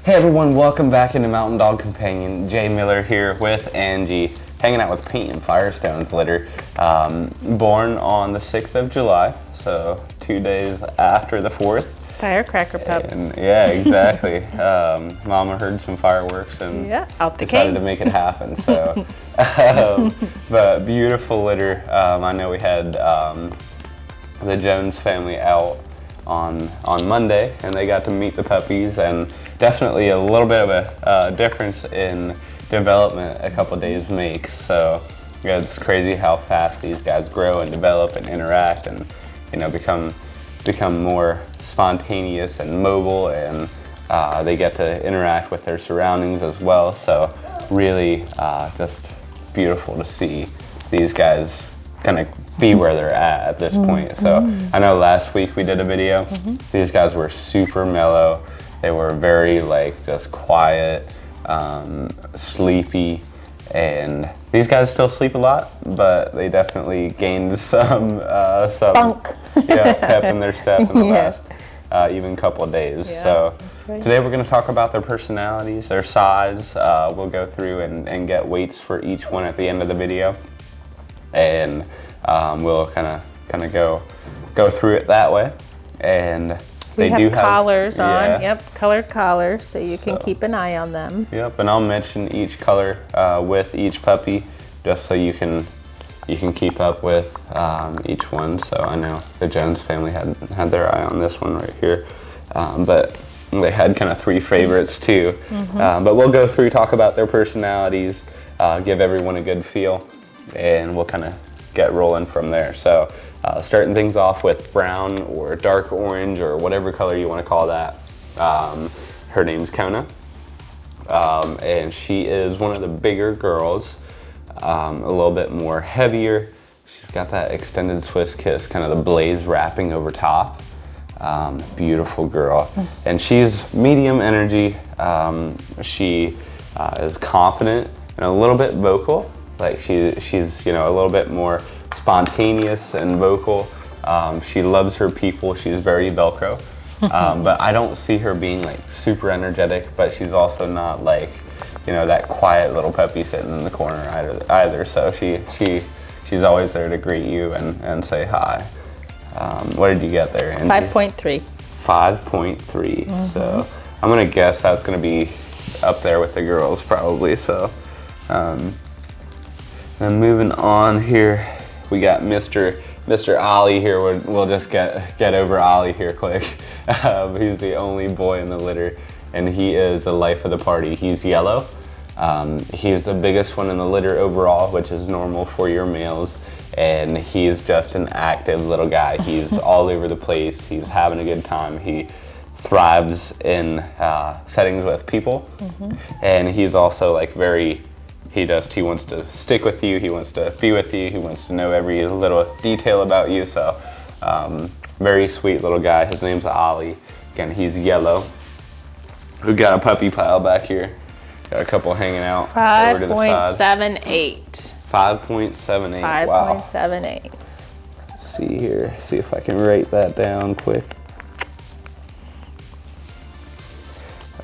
Hey everyone, welcome back into Mountain Dog Companion. Jay Miller here with Angie, hanging out with Pete and Firestone's litter. Born on the 6th of July, so 2 days after the 4th. Firecracker pups. And, yeah, exactly. Mama heard some fireworks and decided to make it happen. So, but beautiful litter. I know we had the Jones family out on Monday, and they got to meet the puppies, and definitely a little bit of a difference in development a couple days makes. So yeah, it's crazy how fast these guys grow and develop and interact, and become more spontaneous and mobile, and they get to interact with their surroundings as well. So really just beautiful to see these guys kind of be where they're at this point. So I know last week we did a video. These guys were super mellow. They were very just quiet, sleepy, and these guys still sleep a lot, but they definitely gained some spunk. Pep in their step in the last even couple of days. Yeah, so right. Today we're going to talk about their personalities, their size. We'll go through and get weights for each one at the end of the video, and we'll kind of go through it that way. And we have collars on. Yep, colored collars, so you can keep an eye on them. Yep, and I'll mention each color with each puppy, just so you can keep up with each one. So I know the Jones family had their eye on this one right here, but they had kind of three favorites too. But we'll go through, talk about their personalities, give everyone a good feel, and we'll kind of get rolling from there. So starting things off with brown or dark orange or whatever color you want to call that. Her name's Kona, and she is one of the bigger girls, a little bit more heavier. She's got that extended Swiss kiss, kind of the blaze wrapping over top. Beautiful girl, and she's medium energy. She is confident and a little bit vocal. Like she's a little bit more spontaneous and vocal. She loves her people. She's very Velcro, but I don't see her being super energetic. But she's also not that quiet little puppy sitting in the corner either. So she's always there to greet you and say hi. What did you get there, Angie? 5.3. 5.3. So I'm gonna guess that's gonna be up there with the girls probably. So. And moving on here, we got Mr. Ollie here. We'll just get over Ollie here quick. He's the only boy in the litter, and he is the life of the party. He's yellow. He's the biggest one in the litter overall, which is normal for your males, and he's just an active little guy. He's all over the place. He's having a good time. He thrives in settings with people, and he's also he wants to stick with you, he wants to be with you, he wants to know every little detail about you. So very sweet little guy. His name's Ollie. Again, he's yellow. We've got a puppy pile back here. Got a couple hanging out over to the side. 5.78. 5.78. Wow. 5.78. See here, see if I can write that down quick.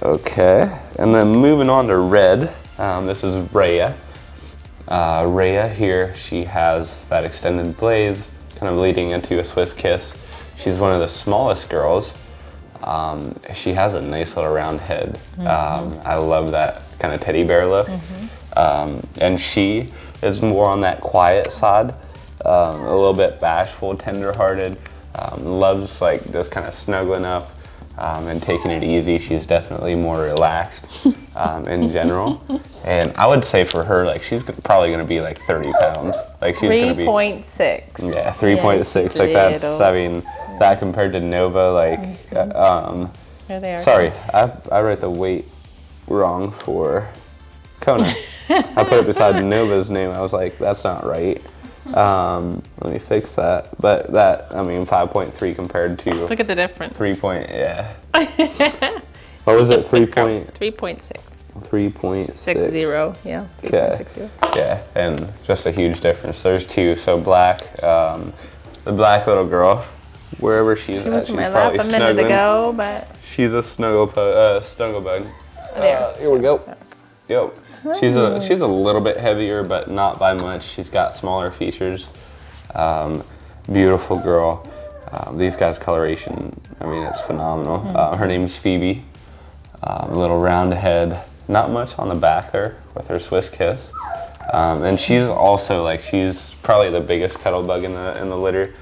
Okay, and then moving on to red. This is Rhea. Rhea here, she has that extended blaze, kind of leading into a Swiss kiss. She's one of the smallest girls. She has a nice little round head. I love that kind of teddy bear look. And she is more on that quiet side, a little bit bashful, tender-hearted, loves just kind of snuggling up. And taking it easy. She's definitely more relaxed in general. And I would say for her, she's probably going to be 30 pounds. She's going to be 3.6. Yeah, 3.6. That's, that compared to Nova, There they are. Sorry, I wrote the weight wrong for Kona. I put it beside Nova's name. I was like, that's not right. Let me fix that. But 5.3 compared to. Look at the difference. 3 point, yeah. What was it? 3.6. 3.60. Yeah. 3.60. Yeah, and just a huge difference. There's two. So black, the black little girl, wherever she's at, was in my lap a minute ago, but she's a snuggle bug. Here we go. Yep. She's a little bit heavier, but not by much. She's got smaller features. Beautiful girl. These guys' coloration, I mean, it's phenomenal. Her name's Phoebe. A little round head. Not much on the back there with her Swiss Kiss. And she's also like, she's probably the biggest cuddle bug in the litter.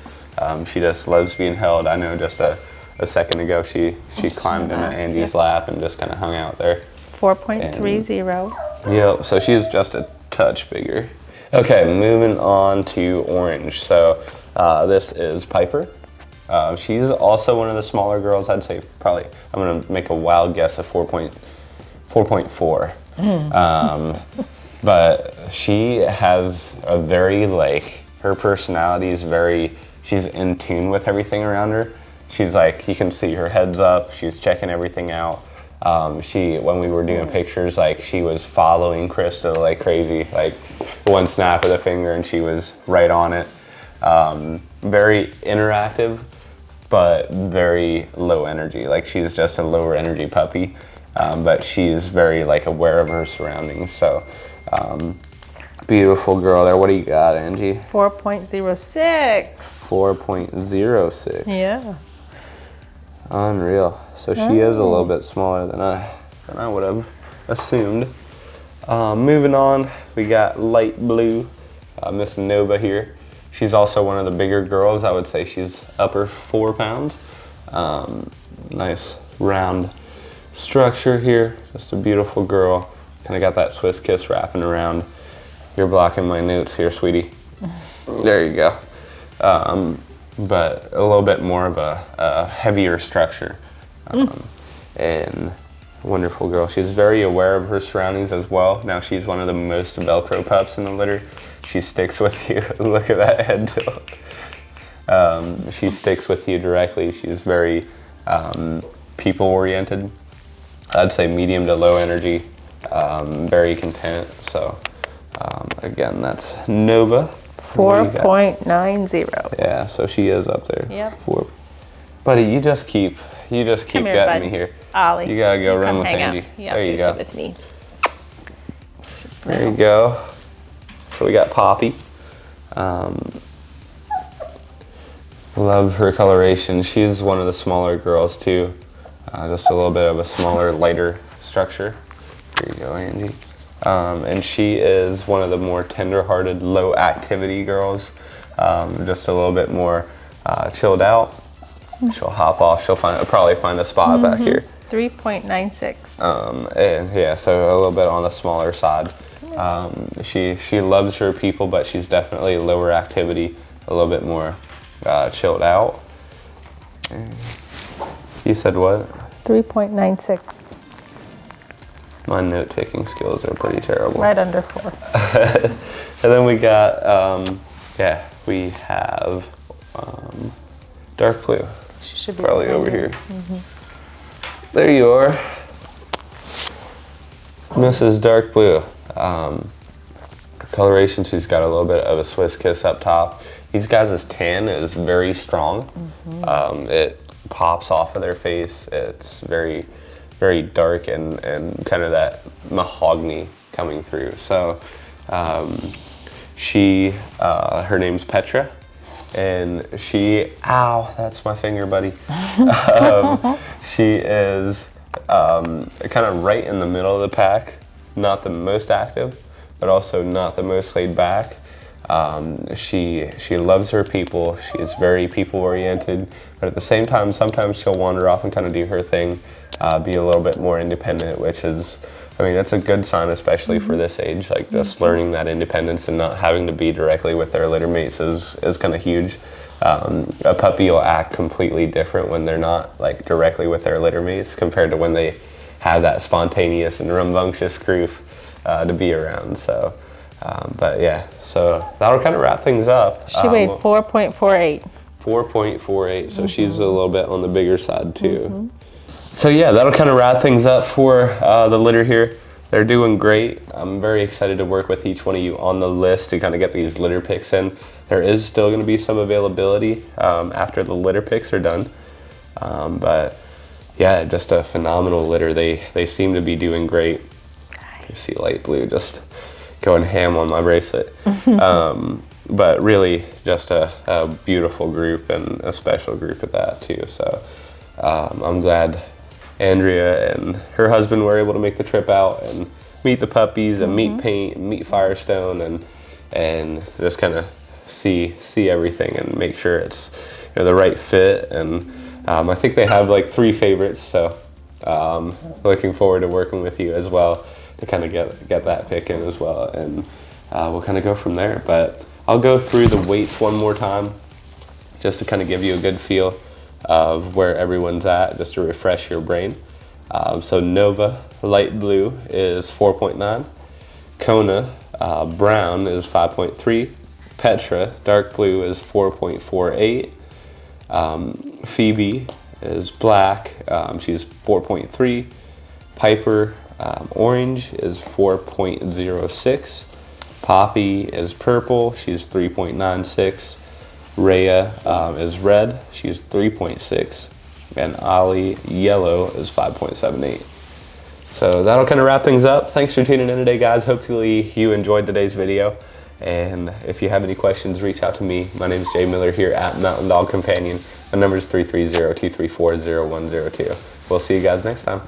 She just loves being held. I know just a second ago she climbed into Angie's lap and just kind of hung out there. 4.30. Yep, so she's just a touch bigger. Okay, moving on to orange. So this is Piper. She's also one of the smaller girls. I'd say probably, I'm gonna make a wild guess of 4.4. But she has a very, like, her personality is very, she's in tune with everything around her. She's like, you can see her head's up, she's checking everything out. When we were doing pictures, like, she was following Krista like crazy, like one snap of the finger and she was right on it. Very interactive, but very low energy. Like, she's just a lower energy puppy, but she's very, like, aware of her surroundings. So, beautiful girl there. What do you got, Angie? 4.06. 4.06. Yeah. Unreal. So she is a little bit smaller than I would have assumed. Moving on, we got light blue, Miss Nova here. She's also one of the bigger girls. I would say she's upper 4 pounds. Nice round structure here. Just a beautiful girl. Kind of got that Swiss Kiss wrapping around. You're blocking my notes here, sweetie. There you go. But a little bit more of a heavier structure. And wonderful girl. She's very aware of her surroundings as well. Now, she's one of the most Velcro pups in the litter. She sticks with you. Look at that head tilt. She sticks with you directly. She's very people oriented. I'd say medium to low energy. Very content. So again, that's Nova. 4.90. Yeah, so she is up there. Yep. Buddy, you just keep Come here, getting bud. me here. Ollie, You gotta go run come with hang Angie. out. Yeah, There you go. sit with me. There you go. So we got Poppy. Love her coloration. She's one of the smaller girls too. Just a little bit of a smaller, lighter structure. Here you go, Angie. And she is one of the more tender-hearted, low-activity girls. Just a little bit more chilled out. She'll hop off. She'll probably find a spot back here. 3.96. And yeah, so a little bit on the smaller side. She loves her people, but she's definitely lower activity, a little bit more chilled out. You said what? 3.96. My note-taking skills are pretty terrible. Right under 4. And then we got, we have dark blue. She should be Probably over here. There you are. Mrs. Dark Blue. Coloration, she's got a little bit of a Swiss Kiss up top. These guys' tan is very strong. It pops off of their face. It's very, very dark and kind of that mahogany coming through. So her name's Petra. And ow, that's my finger, buddy. She is kind of right in the middle of the pack. Not the most active, but also not the most laid back. She loves her people. She is very people oriented, but at the same time, sometimes she'll wander off and kind of do her thing, be a little bit more independent, which is, I mean, that's a good sign, especially for this age. Like, just learning that independence and not having to be directly with their litter mates is kind of huge. A puppy will act completely different when they're not, like, directly with their litter mates compared to when they have that spontaneous and rambunctious group to be around. So, but yeah, so that'll kind of wrap things up. She weighed 4.48. 4.48, so she's a little bit on the bigger side too. So yeah, that'll kind of wrap things up for the litter here. They're doing great. I'm very excited to work with each one of you on the list to kind of get these litter picks in. There is still going to be some availability after the litter picks are done. But yeah, just a phenomenal litter. They seem to be doing great. You see Light Blue just going ham on my bracelet. But really just a beautiful group, and a special group at that too. So I'm glad Andrea and her husband were able to make the trip out and meet the puppies and meet Paint and meet Firestone, and just kind of see everything and make sure it's, you know, the right fit. And I think they have like 3 favorites, so looking forward to working with you as well to kind of get that pick in as well, and we'll kind of go from there. But I'll go through the weights one more time just to kind of give you a good feel of where everyone's at, just to refresh your brain. So Nova Light Blue is 4.9, Kona Brown is 5.3, Petra Dark Blue is 4.48, Phoebe is Black, she's 4.3, Piper Orange is 4.06, Poppy is Purple, she's 3.96, Rhea is Red, she's 3.6, and Ollie Yellow is 5.78. So that'll kind of wrap things up. Thanks for tuning in today, guys. Hopefully you enjoyed today's video. And if you have any questions, reach out to me. My name is Jay Miller here at Mountain Dog Companion. My number is 330-234-0102. We'll see you guys next time.